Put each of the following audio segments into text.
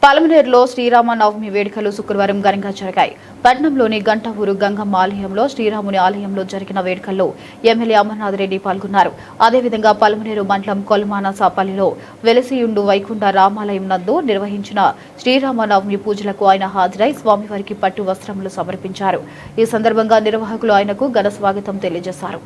పలమనేరులో శ్రీరామనవమి వేడుకలు శుక్రవారం ఘనంగా జరిగాయి. పట్టణంలోని గంటవూరు గంగమ్మ ఆలయంలో శ్రీరాముని ఆలయంలో జరిగిన వేడుకల్లో ఎమ్మెల్యే అమర్నాథ్ రెడ్డి పాల్గొన్నారు. అదేవిధంగా పలమనేరు మండలం కొల్మానసాపల్లిలో వెలసియుండు వైకుంఠ రామాలయం నందు నిర్వహించిన శ్రీరామనవమి పూజలకు ఆయన హాజరై స్వామివారికి పట్టు వస్త్రములు సమర్పించారు. ఈ సందర్భంగా నిర్వాహకులు ఆయనకు ఘన స్వాగతం తెలియజేశారు.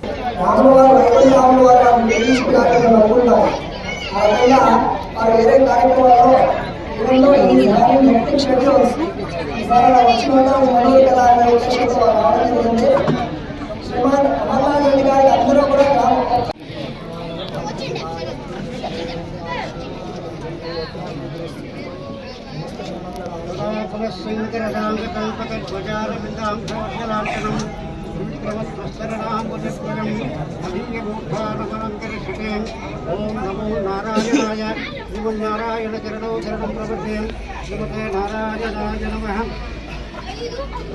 ओम नमो नारायणाय नारायण चरणौ शरणं प्रपद्ये श्रीमते नारायणाय नमः।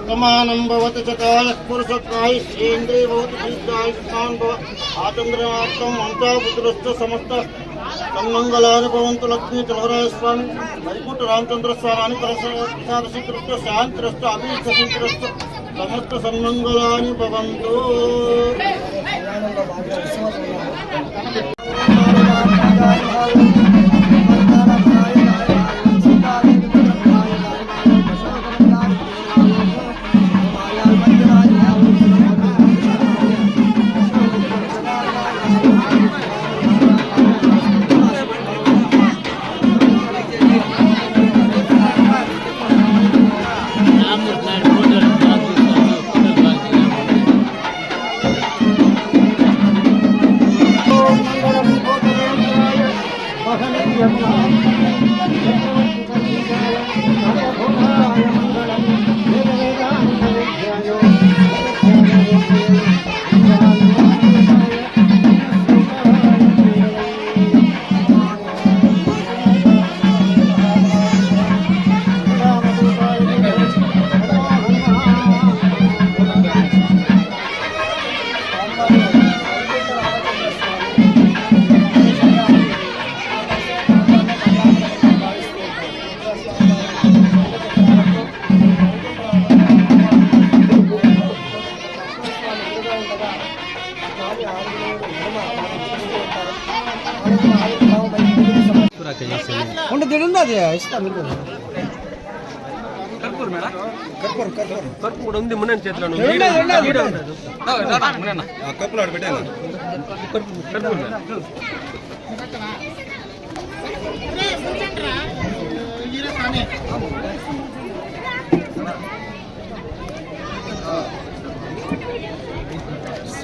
समानं भवति चकाय पुरुषकाय श्रीन्द्रिय भवति दीर्घाय स्थान भव आचन्द्रमात्तं ममता पुत्रश्च समस्त तन्मंगलानि भवन्तु। लक्ष्मी चलवराय स्वामी वैकुंठ रामचंद्र स्वामी प्रसाद श्रीकृष्ण शांतिरश्च अभिष्टसिद्धिरश्च समस्त सन्मंगलानि भवन्तु। కర్పూరం ఉంది మున్న చేతిలో కప్పులు ఆడ పెట్టాను.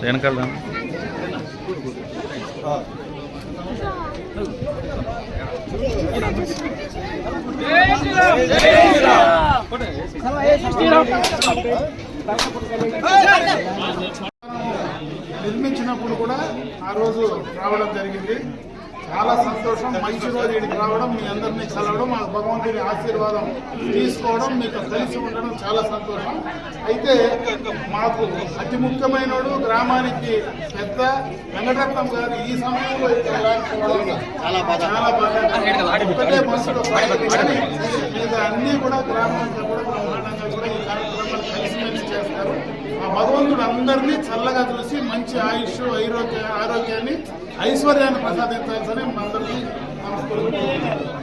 వెనకాల నిర్మించినప్పుడు కూడా ఆ రోజు రావడం జరిగింది. చాలా సంతోషం. మంచి రోజు ఇక్కడికి రావడం, మీ అందరినీ కలవడం, ఆ భగవంతుని ఆశీర్వాదం తీసుకోవడం, మీకు కలిసి ఉండడం చాలా సంతోషం. అయితే మాకు అతి ముఖ్యమైనడు గ్రామానికి పెద్ద వెంకటరత్నం గారు ఈ సమయంలో చాలా బాగా ఒకటే మనసులో మిగతా అన్నీ కూడా గ్రామానికి కూడా బ్రహ్మాండంగా కూడా ఈ కార్యక్రమాలు కలిసిమెలిసి చేస్తారు. ఆ భగవంతుడు అందరినీ చల్లగా చూసి మంచి ఆయుష్ ఆరోగ్యాన్ని ఐశ్వర్యాన్ని ప్రసాదించాల్సిన అందరికీ నమస్కారం.